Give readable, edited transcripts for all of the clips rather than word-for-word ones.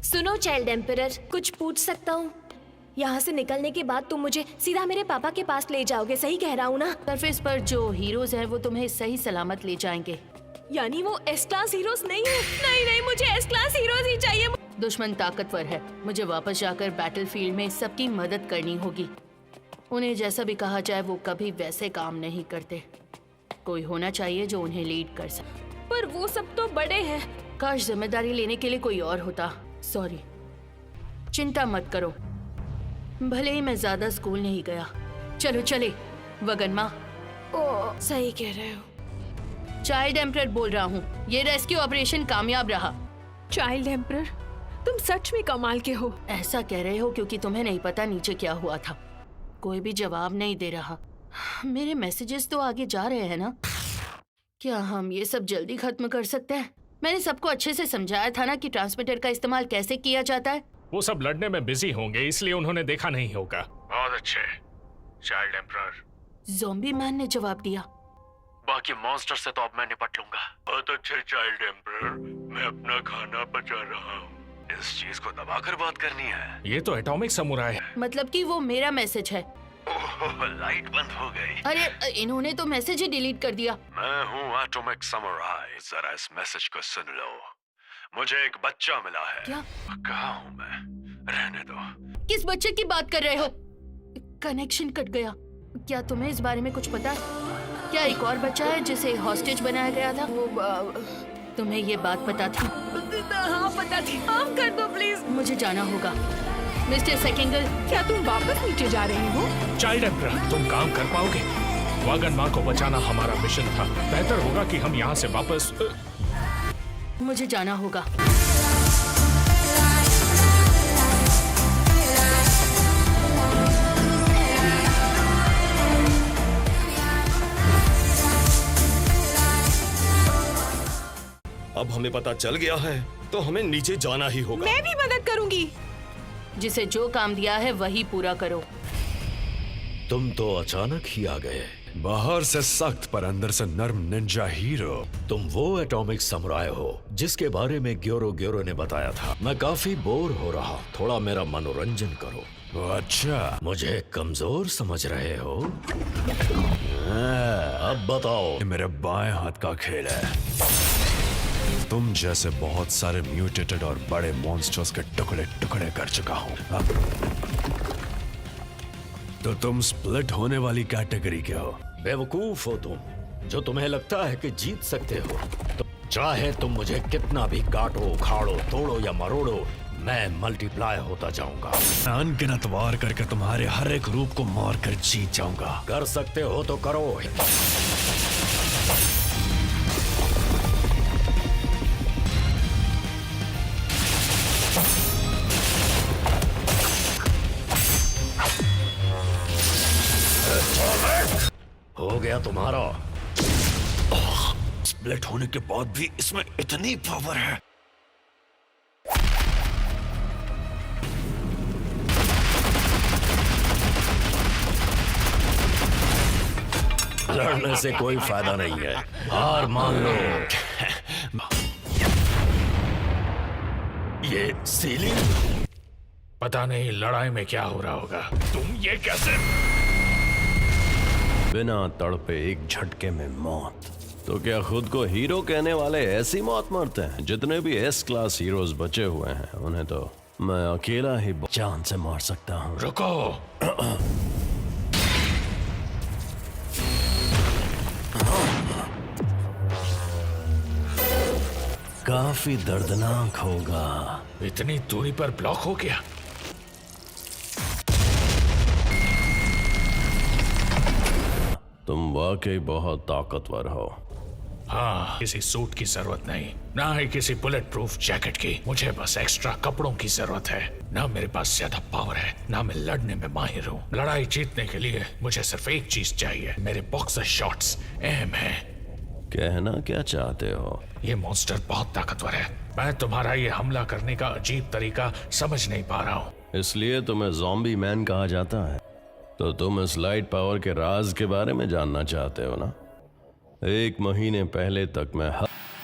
सुनो child emperor, कुछ पूछ सकता हूँ? यहाँ से निकलने के बाद तुम मुझे सीधा मेरे पापा के पास ले जाओगे, सही कह रहा हूँ ना? सरफेस पर जो हीरोज हैं वो तुम्हें सही सलामत ले जाएंगे। यानी वो एस क्लास हीरोज नहीं है? नहीं नहीं, मुझे एस क्लास हीरोज ही चाहिए। दुश्मन ताकतवर है, मुझे वापस जाकर बैटलफील्ड में सबकी मदद करनी होगी। उन्हें जैसा भी कहा जाए वो कभी वैसे काम नहीं करते। कोई होना चाहिए जो उन्हें लीड कर सके। पर वो सब तो बड़े हैं। काश जिम्मेदारी लेने के लिए कोई और होता। सॉरी। चिंता मत करो, भले ही मैं ज्यादा स्कूल नहीं गया। चलो चले वगन माँ। ओ, सही कह रहे हो। चाइल्ड एम्परर बोल रहा हूँ, ये रेस्क्यू ऑपरेशन कामयाब रहा। चाइल्ड एम्परर, तुम सच में कमाल के हो। ऐसा कह रहे हो क्योंकि तुम्हें नहीं पता नीचे क्या हुआ था। कोई भी जवाब नहीं दे रहा। मेरे मैसेजेस तो आगे जा रहे हैं ना? क्या हम ये सब जल्दी खत्म कर सकते हैं? मैंने सबको अच्छे से समझाया था ना कि ट्रांसमीटर का इस्तेमाल कैसे किया जाता है। वो सब लड़ने में बिजी होंगे इसलिए उन्होंने देखा नहीं होगा। बहुत अच्छे चाइल्ड एम्परर। ज़ॉम्बी मैन ने जवाब दिया। बाकी मॉन्स्टर से तो अब मैं निपट लूंगा। बहुत अच्छे चाइल्ड एम्परर, मैं अपना खाना पचा रहा हूँ। इस चीज को दबाकर बात करनी है। ये तो एटॉमिक समुराई है। मतलब कि वो मेरा मैसेज है। ओह, लाइट बंद हो गई। अरे इन्होंने तो मैसेज ही डिलीट कर दिया। मैं हूँ एटॉमिक समुराई, जरा इस मैसेज को सुन लो। मुझे एक बच्चा मिला है। क्या? कहाँ हूँ मैं? रहने दो। किस बच्चे की बात कर रहे हो? कनेक्शन कट गया। क्या तुम्हें इस बारे में कुछ पता है? क्या एक और बच्चा है जिसे हॉस्टेज बनाया गया था? तुम्हें ये बात पता थी? हाँ पता थी। माफ कर दो प्लीज। मुझे जाना होगा। मिस्टर सेकेंगल, क्या तुम वापस नीचे जा रहे हो? चाइल्ड एम्परर, तुम काम कर पाओगे? वागन माँ को बचाना हमारा मिशन था। बेहतर होगा कि हम यहाँ से वापस। मुझे जाना होगा। अब हमें पता चल गया है तो हमें नीचे जाना ही होगा। मैं भी मदद करूंगी। जिसे जो काम दिया है वही पूरा करो। तुम तो अचानक ही आ गए। बाहर से सख्त पर अंदर से नर्म निंजा हीरो। तुम वो एटॉमिक समुराई हो जिसके बारे में ग्योरो ने बताया था। मैं काफी बोर हो रहा, थोड़ा मेरा मनोरंजन करो। अच्छा, मुझे कमजोर समझ रहे हो? अब बताओ। मेरे बाएं हाथ का खेल है। तुम जैसे बहुत सारे म्यूटेटेड और बड़े मॉन्स्टर्स के टुकड़े टुकड़े कर चुका हूं। तो तुम स्प्लिट होने वाली कैटेगरी के हो। बेवकूफ हो तुम, जो तुम्हें लगता है कि जीत सकते हो। तो चाहे तुम मुझे कितना भी काटो, उखाड़ो, तोड़ो या मरोड़ो, मैं मल्टीप्लाई होता जाऊंगा। अनगिनत वार करके तुम्हारे हर एक रूप को मार कर जीत जाऊंगा। कर सकते हो तो करो। हो गया तुम्हारा। स्प्लिट होने के बाद भी इसमें इतनी पावर है। लड़ने से कोई फायदा नहीं है, हार मान लो। ये सीलिंग, पता नहीं लड़ाई में क्या हो रहा होगा। तुम ये कैसे? बिना तड़पे एक झटके में मौत। तो क्या खुद को हीरो कहने वाले ऐसी मौत मरते हैं? जितने भी एस क्लास हीरोज बचे हुए हैं उन्हें तो मैं अकेला ही जान से मार सकता हूँ। रुको। काफी दर्दनाक होगा। इतनी दूरी पर ब्लॉक हो गया। तुम वाकई बहुत ताकतवर हो। हाँ, किसी सूट की जरूरत नहीं, ना ही किसी बुलेट प्रूफ जैकेट की। मुझे बस एक्स्ट्रा कपड़ों की जरूरत है। ना मेरे पास ज्यादा पावर है, ना मैं लड़ने में माहिर हूँ। लड़ाई जीतने के लिए मुझे सिर्फ एक चीज चाहिए, मेरे बॉक्सर शॉट्स अहम है। कहना क्या चाहते हो? ये मॉन्स्टर बहुत ताकतवर है। मैं तुम्हारा ये हमला करने का अजीब तरीका समझ नहीं पा रहा हूँ। इसलिए तुम्हें ज़ॉम्बी मैन कहा जाता है। तो तुम इस लाइट पावर के राज के बारे में जानना चाहते हो ना? 1 महीने पहले तक मैं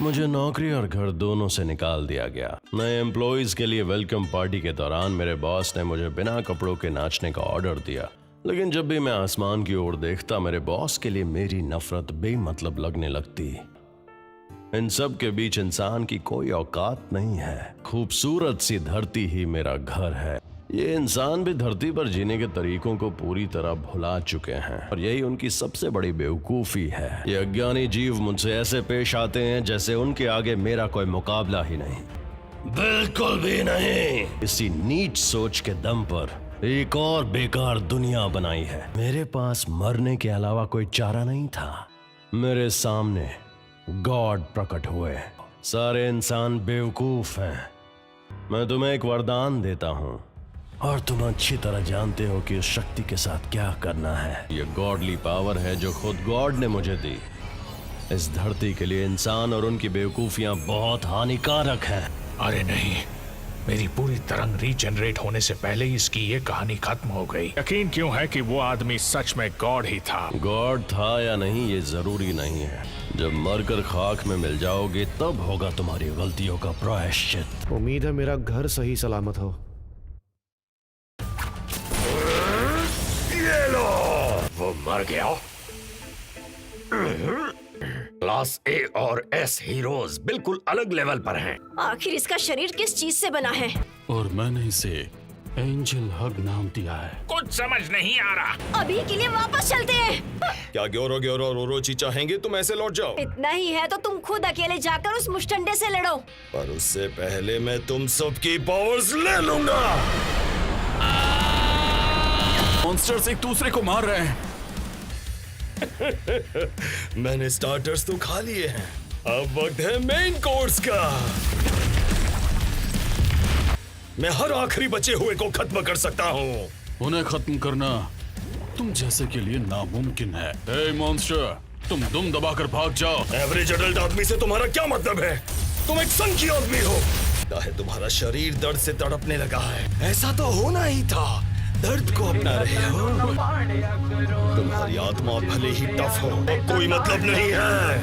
मुझे नौकरी और घर दोनों से निकाल दिया गया। नए एम्प्लॉइज के लिए वेलकम पार्टी के दौरान मेरे बॉस ने मुझे बिना कपड़ों के नाचने का ऑर्डर दिया, लेकिन जब भी मैं आसमान की ओर देखता मेरे बॉस के लिए मेरी नफरत बेमतलब लगने लगती। इन सब के बीच इंसान की कोई औकात नहीं है। खूबसूरत सी धरती ही मेरा घर है। ये इंसान भी धरती पर जीने के तरीकों को पूरी तरह भुला चुके हैं और यही उनकी सबसे बड़ी बेवकूफी है। ये अज्ञानी जीव मुझसे ऐसे पेश आते हैं जैसे उनके आगे मेरा कोई मुकाबला ही नहीं। बिल्कुल भी नहीं। इसी नीच सोच के दम पर एक और बेकार दुनिया बनाई है। मेरे पास मरने के अलावा कोई चारा नहीं था। मेरे सामने गॉड प्रकट हुए। सारे इंसान बेवकूफ हैं। मैं तुम्हें एक वरदान देता हूँ और तुम अच्छी तरह जानते हो कि उस शक्ति के साथ क्या करना है। ये गॉडली पावर है जो खुद गॉड ने मुझे दी। इस धरती के लिए इंसान और उनकी बेवकूफियां बहुत हानिकारक हैं। अरे नहीं, मेरी पूरी तरंग रीजनरेट होने से पहले ही इसकी ये कहानी खत्म हो गई। यकीन क्यों है कि वो आदमी सच में गॉड ही था? गॉड था या नहीं ये जरूरी नहीं है। जब मरकर खाक में मिल जाओगे तब होगा तुम्हारी गलतियों का प्रायश्चित। उम्मीद है मेरा घर सही सलामत हो। ये लो, वो मर गया। क्लास ए और एस हीरोज बिल्कुल अलग लेवल पर हैं। आखिर इसका शरीर किस चीज से बना है? और मैंने इसे एंजल हग नाम दिया है। कुछ समझ नहीं आ रहा। अभी के लिए वापस चलते हैं। क्या ग्योरो ग्योरो और ओरोची चाहेंगे तुम ऐसे लौट जाओ? इतना ही है तो तुम खुद अकेले जाकर उस मुष्टंडे से लड़ो। पर उससे पहले मैं तुम सबकी पावर्स ले लूंगा। मॉन्स्टर्स एक दूसरे को मार रहे हैं। मैंने स्टार्टर्स तो खा लिए हैं, अब वक्त है मेन कोर्स का। मैं हर आखिरी बचे हुए को खत्म कर सकता हूँ। उन्हें खत्म करना तुम जैसे के लिए नामुमकिन है। हे मॉन्स्टर, तुम दुम दबाकर भाग जाओ। एवरेज अडल्ट आदमी से तुम्हारा क्या मतलब है? तुम एक संघी आदमी हो। लगता है तुम्हारा शरीर दर्द से तड़पने लगा है। ऐसा तो होना ही था। दर्द को अपना रहे हो। तुम्हारी आत्मा भले ही टफ हो, कोई मतलब नहीं है।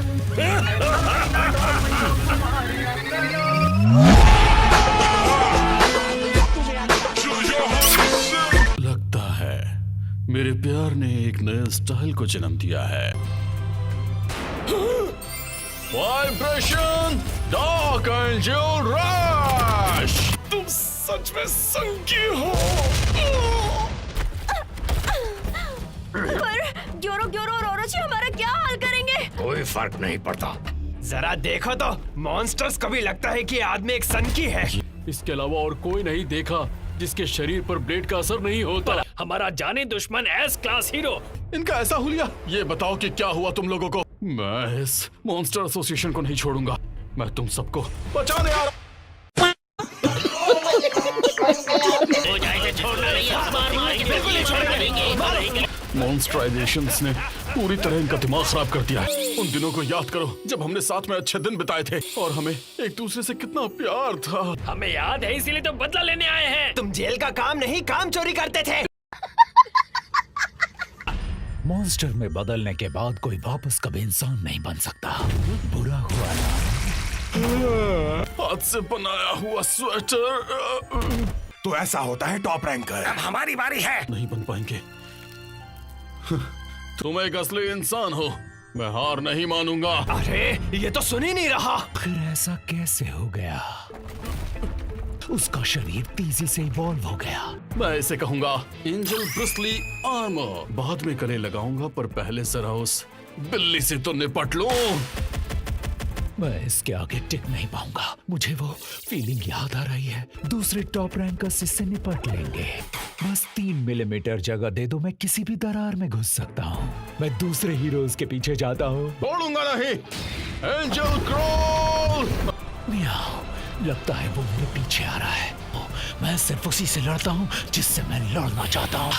लगता है मेरे प्यार ने एक नए स्टाइल को जन्म दिया है। Vibration dark angel rush. तुम सच में संघी हो। पर ग्योरो ग्योरो और ओरोची हमारा क्या हाल करेंगे? कोई फर्क नहीं पड़ता। जरा देखो तो, मॉन्स्टर्स कभी लगता है कि आदमी एक सनकी है। इसके अलावा और कोई नहीं देखा जिसके शरीर पर ब्लेड का असर नहीं होता। हमारा जाने दुश्मन एस क्लास हीरो। इनका ऐसा हुलिया। ये बताओ कि क्या हुआ तुम लोगों को। मैं इस मॉन्स्टर एसोसिएशन को नहीं छोड़ूंगा। मैं तुम सबको बचाने आ रहा। मॉन्स्टराइजेशंस ने पूरी तरह इनका दिमाग खराब कर दिया है। उन दिनों को याद करो जब हमने साथ में अच्छे दिन बिताए थे और हमें एक दूसरे से कितना प्यार था। हमें याद है, इसीलिए तो बदला लेने आए हैं। तुम जेल का काम नहीं, काम चोरी करते थे। मॉन्स्टर में बदलने के बाद कोई वापस कभी इंसान नहीं बन सकता। बुरा हुआ हाथ से बनाया हुआ स्वेटर। तो ऐसा होता है टॉप रैंकर। अब हमारी बारी है। नहीं बन पाएंगे। तुम एक असली इंसान हो। मैं हार नहीं मानूंगा। अरे ये तो सुन ही नहीं रहा। फिर ऐसा कैसे हो गया? उसका शरीर तेजी से इवॉल्व हो गया। मैं इसे कहूंगा एंजल ब्रिस्ली आर्मर। बाद में गले लगाऊंगा, पर पहले जरा उस बिल्ली से तो निपट लो। मैं इसके आगे टिक नहीं पाऊंगा। मुझे वो फीलिंग याद आ रही है। दूसरे टॉप रैंकर्स इससे निपट लेंगे। बस 3 मिलीमीटर जगह दे दो, मैं किसी भी दरार में घुस सकता हूँ। मैं दूसरे हीरोज के पीछे जाता हूँ। छोड़ूंगा नहीं। Angel crawl. मियाओ, लगता है वो मेरे पीछे आ रहा है। मैं सिर्फ उसी से लड़ता हूँ जिससे मैं लड़ना चाहता हूँ।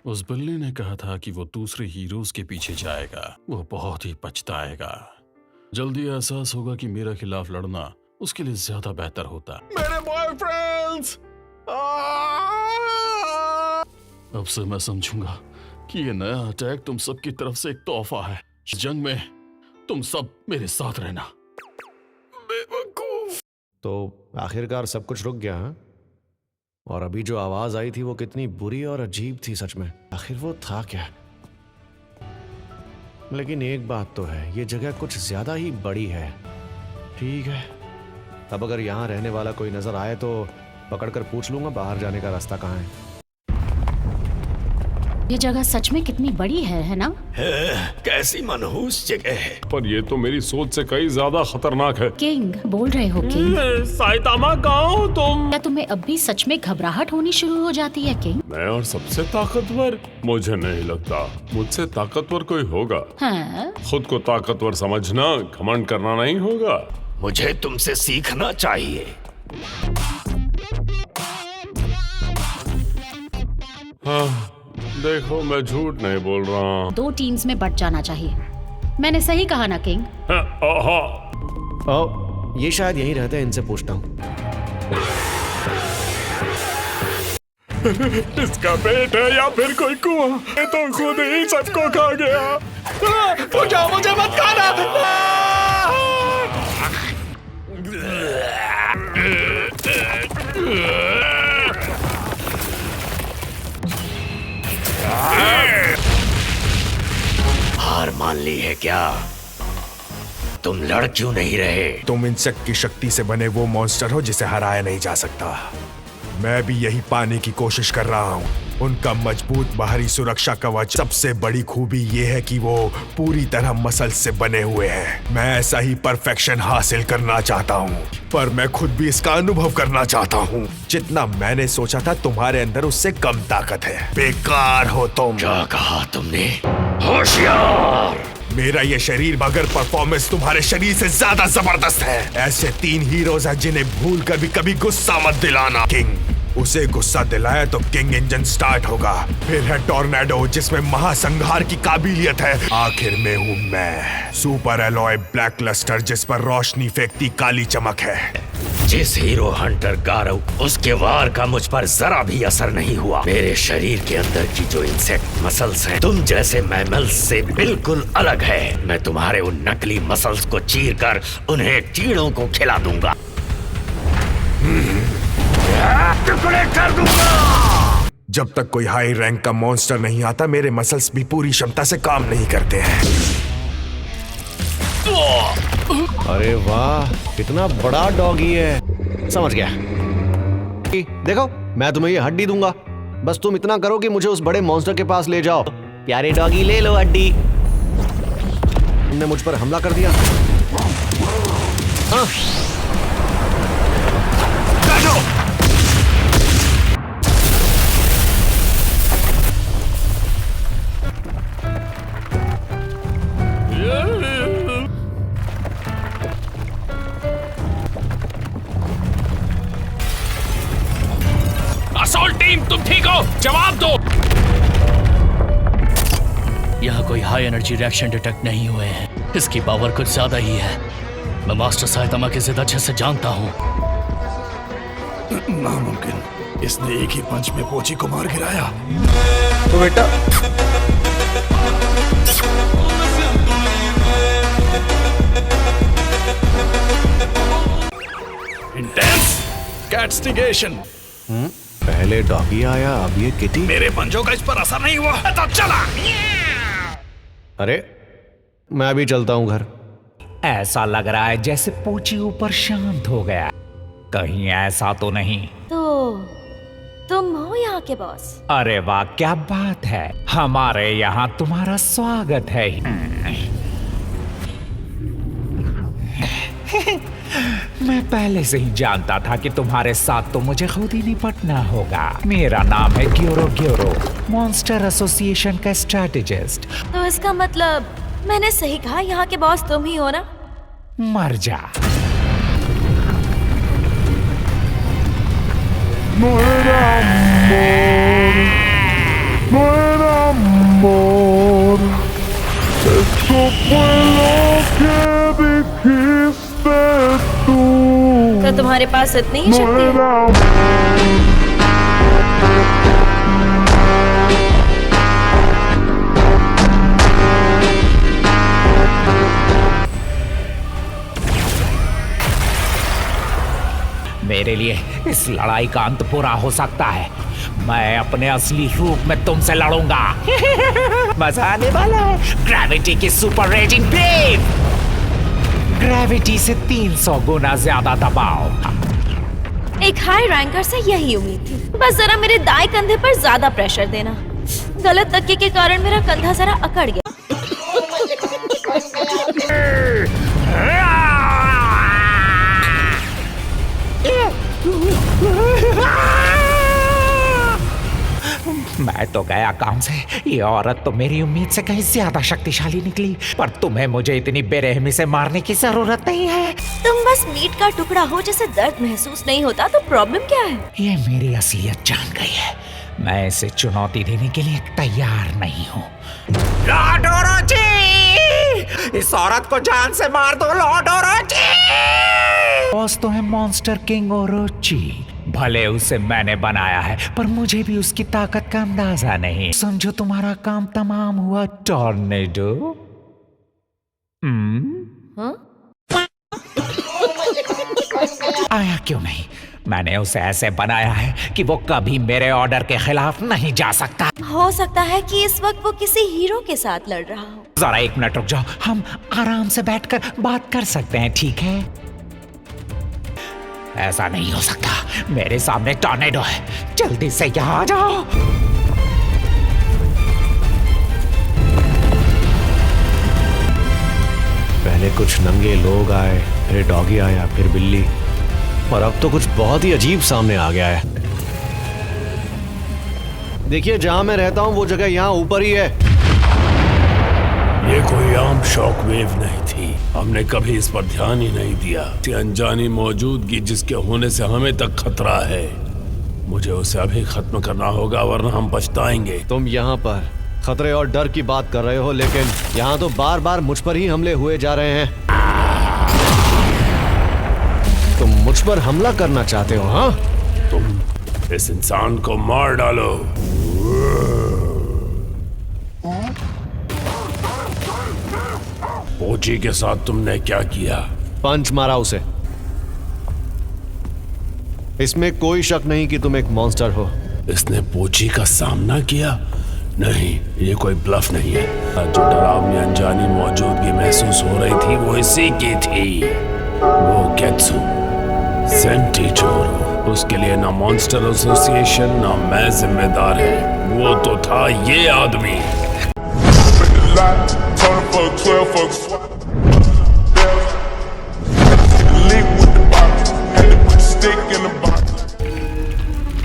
उस बिल्ली ने कहा था कि वो दूसरे हीरोज के पीछे जाएगा। वो बहुत ही पछताएगा। जल्दी एहसास होगा कि मेरे खिलाफ लड़ना उसके लिए ज्यादा बेहतर होता। मेरे बॉयफ्रेंड्स! अब से मैं समझूंगा कि ये नया अटैक तुम सबकी तरफ से एक तोहफा है। इस जंग में तुम सब मेरे साथ रहना। बेवकूफ। तो आखिरकार सब कुछ रुक गया, हाँ? और अभी जो आवाज आई थी वो कितनी बुरी और अजीब थी सच में। आखिर वो था क्या? लेकिन एक बात तो है, ये जगह कुछ ज्यादा ही बड़ी है। ठीक है, अब अगर यहाँ रहने वाला कोई नजर आए तो पकड़कर पूछ लूंगा बाहर जाने का रास्ता कहाँ है। ये जगह सच में कितनी बड़ी है ना? कैसी मनहूस जगह है। पर ये तो मेरी सोच से कहीं ज्यादा खतरनाक है। किंग बोल रहे हो किंग? साइतामा कहाँ हो तुम? क्या तुम्हें अब भी सच में घबराहट होनी शुरू हो जाती है किंग? मैं और सबसे ताकतवर? मुझे नहीं लगता मुझसे ताकतवर कोई होगा। हाँ? खुद को ताकतवर समझना घमंड करना नहीं होगा। मुझे तुमसे सीखना चाहिए। हाँ, देखो मैं झूठ नहीं बोल रहा हूँ। 2 टीम्स में बट जाना चाहिए। मैंने सही कहा ना किंग? ये शायद यहीं रहते हैं, इनसे पूछता हूँ। इसका पेट है या फिर कोई कुआं? ये तो खुद ही सबको खा गया। मुझे मत खाना। हार मान ली है क्या? तुम लड़ क्यों नहीं रहे? तुम इंसेक्ट की शक्ति से बने वो मॉन्स्टर हो जिसे हराया नहीं जा सकता। मैं भी यही पाने की कोशिश कर रहा हूँ। उनका मजबूत बाहरी सुरक्षा कवच, सबसे बड़ी खूबी ये है कि वो पूरी तरह मसल से बने हुए हैं। मैं ऐसा ही परफेक्शन हासिल करना चाहता हूँ, पर मैं खुद भी इसका अनुभव करना चाहता हूँ। जितना मैंने सोचा था तुम्हारे अंदर उससे कम ताकत है। बेकार हो तुम। क्या कहा तुमने? होशियार। मेरा ये शरीर मगर परफॉर्मेंस तुम्हारे शरीर से ज्यादा जबरदस्त है। ऐसे 3 हीरोज हैं जिन्हें भूल कर भी कभी गुस्सा मत दिलाना। किंग, उसे गुस्सा दिलाया तो किंग इंजन स्टार्ट होगा। फिर है टॉर्नेडो जिसमें महासंहार की काबिलियत है। आखिर में हूँ मैं, सुपर एलॉय ब्लैक लस्टर जिस पर रोशनी फेंकती काली चमक है। जिस हीरो हंटर गारव, उसके वार का मुझ पर जरा भी असर नहीं हुआ। मेरे शरीर के अंदर की जो इंसेक्ट मसल्स हैं, तुम जैसे मैमल्स से बिल्कुल अलग है। मैं तुम्हारे उन नकली मसल्स को चीरकर उन्हें कीड़ों को खिला दूंगा, टुकड़े कर दूंगा। जब तक कोई हाई रैंक का मॉन्स्टर नहीं आता, मेरे मसल्स भी पूरी क्षमता से काम नहीं करते हैं। अरे वाह, कितना बड़ा डॉगी है। समझ गया। देखो, मैं तुम्हें ये हड्डी दूंगा, बस तुम इतना करो कि मुझे उस बड़े मॉन्स्टर के पास ले जाओ। प्यारे डॉगी, ले लो हड्डी। तुमने मुझ पर हमला कर दिया। हाँ। असॉल्ट टीम, तुम ठीक हो? जवाब दो। यहाँ कोई हाई एनर्जी रिएक्शन डिटेक्ट नहीं हुए हैं। इसकी पावर कुछ ज्यादा ही है। मैं मास्टर साइतामा की जिद अच्छे से जानता हूँ। नामुमकिन, इसने एक ही पंच में पोची को मार गिराया। तो बेटा, इंटेंस कैस्टिगेशन। पहले डॉगी आया, अब ये किटी। मेरे पंजों का इस पर असर नहीं हुआ तो चला। अरे, मैं भी चलता हूँ घर। ऐसा लग रहा है जैसे पूची ऊपर शांत हो गया। कहीं ऐसा तो नहीं? तो तुम हो यहाँ के बॉस? अरे वाह, क्या बात है। हमारे यहाँ तुम्हारा स्वागत है। मैं पहले से ही जानता था कि तुम्हारे साथ तो मुझे खुद ही निपटना होगा। मेरा नाम है ग्योरो ग्योरो, मॉन्स्टर एसोसिएशन का स्ट्रैटेजिस्ट। तो इसका मतलब मैंने सही कहा, यहाँ के बॉस तुम ही हो ना? मर जा। तो तुम्हारे पास इतनी ही शक्ति है? मेरे लिए इस लड़ाई का अंत पूरा हो सकता है। मैं अपने असली रूप में तुमसे लड़ूंगा। मजा आने वाला है। ग्रेविटी की सुपर रेजिंग वेव, ग्रेविटी से 300 गुना ज्यादा दबाव। एक हाई रैंकर से यही उम्मीद थी। बस जरा मेरे दाएं कंधे पर ज्यादा प्रेशर देना। गलत तकिए के कारण मेरा कंधा जरा अकड़ गया। मैं तो गया काम से। ये औरत तो मेरी उम्मीद से कहीं ज्यादा शक्तिशाली निकली, पर तुम्हें मुझे इतनी बेरहमी से मारने की जरूरत नहीं है। तुम बस मीट का टुकड़ा हो जिसे दर्द महसूस नहीं होता, तो प्रॉब्लम क्या है? ये मेरी असलियत जान गई है। मैं इसे चुनौती देने के लिए तैयार नहीं हूँ। लॉर्ड ओरोची! इस औरत को जान से मार दो लॉर्ड ओरोची! बॉस तो है मॉन्स्टर किंग ओरोची। भले उसे मैंने बनाया है, पर मुझे भी उसकी ताकत का अंदाजा नहीं। समझो तुम्हारा काम तमाम हुआ टॉर्नेडो। आया क्यों नहीं? मैंने उसे ऐसे बनाया है कि वो कभी मेरे ऑर्डर के खिलाफ नहीं जा सकता। हो सकता है कि इस वक्त वो किसी हीरो के साथ लड़ रहा हो। जरा 1 मिनट रुक जाओ, हम आराम से बैठकर बात कर सकते हैं, ठीक है? ऐसा नहीं हो सकता। मेरे सामने टॉर्नेडो है। जल्दी से यहाँ आ जाओ। पहले कुछ नंगे लोग आए, फिर डॉगी आया, फिर बिल्ली, और अब तो कुछ बहुत ही अजीब सामने आ गया है। देखिए, जहां मैं रहता हूं वो जगह यहाँ ऊपर ही है। ये कोई आम शॉक वेव नहीं थी। हमने कभी इस पर ध्यान ही नहीं दिया। अनजानी मौजूदगी जिसके होने से हमें तक खतरा है, मुझे उसे अभी खत्म करना होगा, वरना हम पछताएंगे। तुम यहाँ पर खतरे और डर की बात कर रहे हो, लेकिन यहाँ तो बार बार मुझ पर ही हमले हुए जा रहे हैं। तुम मुझ पर हमला करना चाहते हो? हाँ, तुम इस इंसान को मार डालो। पोची के साथ तुमने क्या किया? पंच मारा उसे। इसमें कोई शक नहीं कि तुम एक मॉन्स्टर हो। इसने पोची का सामना किया? नहीं, ये कोई ब्लफ नहीं है। जो डरावनी अनजानी मौजूदगी महसूस हो रही थी वो इसी की थी। वो केत्सु सेंटीचोरो। उसके लिए ना मॉन्स्टर एसोसिएशन ना मैं जिम्मेदार है। वो तो था ये आदमी।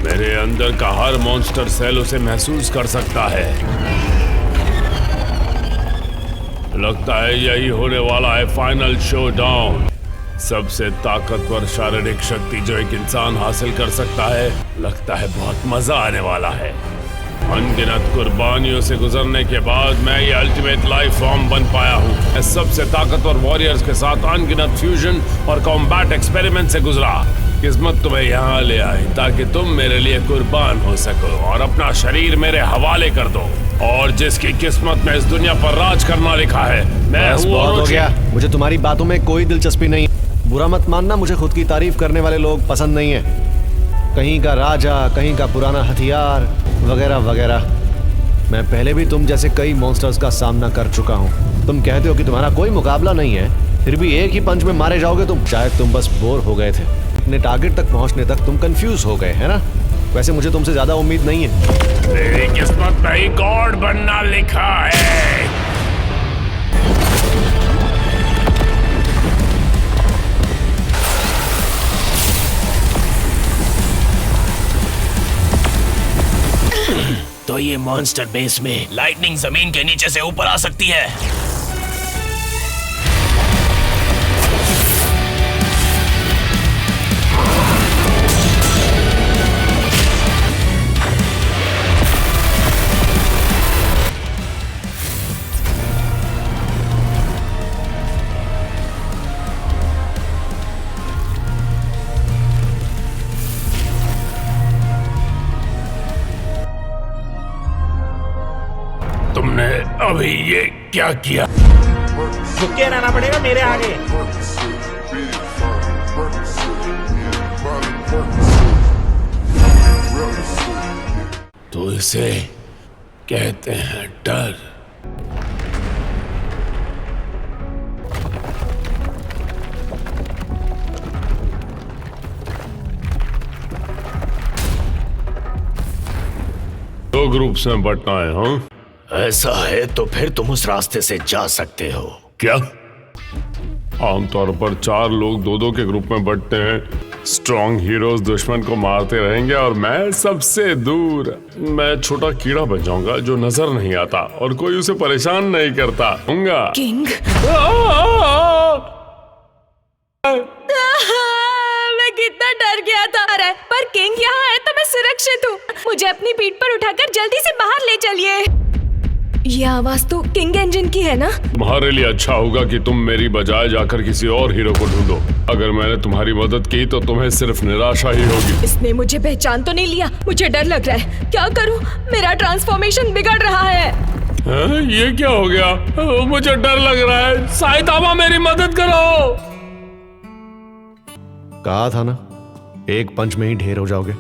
मेरे अंदर का हर मॉन्स्टर सेल उसे महसूस कर सकता है। लगता है यही होने वाला है फाइनल शो डाउन। सबसे ताकतवर शारीरिक शक्ति जो एक इंसान हासिल कर सकता है। लगता है बहुत मजा आने वाला है। अनगिनत कुर्बानियों से गुजरने के बाद मैं ये अल्टीमेट लाइफ फॉर्म बन पाया हूँ। सबसे ताकतवर वॉरियर्स के साथ अनगिनत फ्यूजन और कॉम्बैट एक्सपेरिमेंट से गुजरा। किस्मत तुम्हें यहाँ ले आई ताकि तुम मेरे लिए कुर्बान हो सको और अपना शरीर मेरे हवाले कर दो। और जिसकी किस्मत में इस दुनिया पर राज करना लिखा है, मैं बस बहुत हो गया। मुझे तुम्हारी बातों में कोई दिलचस्पी नहीं। बुरा मत मानना, मुझे खुद की तारीफ करने वाले लोग पसंद नहीं है। कहीं का राजा, कहीं का पुराना हथियार वगैरह वगैरह। मैं पहले भी तुम जैसे कई मॉन्स्टर्स का सामना कर चुका हूँ। तुम कहते हो कि तुम्हारा कोई मुकाबला नहीं है, फिर भी एक ही पंच में मारे जाओगे तुम। शायद तुम बस बोर हो गए थे। अपने टारगेट तक पहुँचने तक तुम कंफ्यूज हो गए, है ना? वैसे मुझे तुमसे ज्यादा उम्मीद नहीं है। मेरी किस्मत में ही गॉड बनना लिखा है। तो ये मॉन्स्टर बेस में लाइटनिंग जमीन के नीचे से ऊपर आ सकती है। तुमने अभी ये क्या किया? झुके रहना पड़ेगा मेरे आगे। तो इसे कहते हैं डर। दो ग्रुप्स में बंटना है, हाँ? ऐसा है तो फिर तुम उस रास्ते से जा सकते हो। क्या? आमतौर पर 4 लोग 2-2 के ग्रुप में बंटते हैं। स्ट्रॉन्ग हीरोज दुश्मन को मारते रहेंगे और मैं सबसे दूर। मैं छोटा कीड़ा बन जाऊंगा जो नजर नहीं आता और कोई उसे परेशान नहीं करता होगा। किंग, मैं कितना डर गया था। पर किंग यहाँ है तो मैं सुरक्षित हूँ। मुझे अपनी पीठ पर उठाकर जल्दी से बाहर ले चलिए। ये आवाज तो किंग इंजन की है ना? तुम्हारे लिए अच्छा होगा कि तुम मेरी बजाय जाकर किसी और हीरो को ढूंढो। अगर मैंने तुम्हारी मदद की तो तुम्हें सिर्फ निराशा ही होगी। इसने मुझे पहचान तो नहीं लिया। मुझे डर लग रहा है। क्या करूँ? मेरा ट्रांसफॉर्मेशन बिगड़ रहा है। ये क्या हो गया? मुझे डर लग रहा है। साइतामा मेरी मदद करो। कहा था ना, एक पंच में ही ढेर हो जाओगे।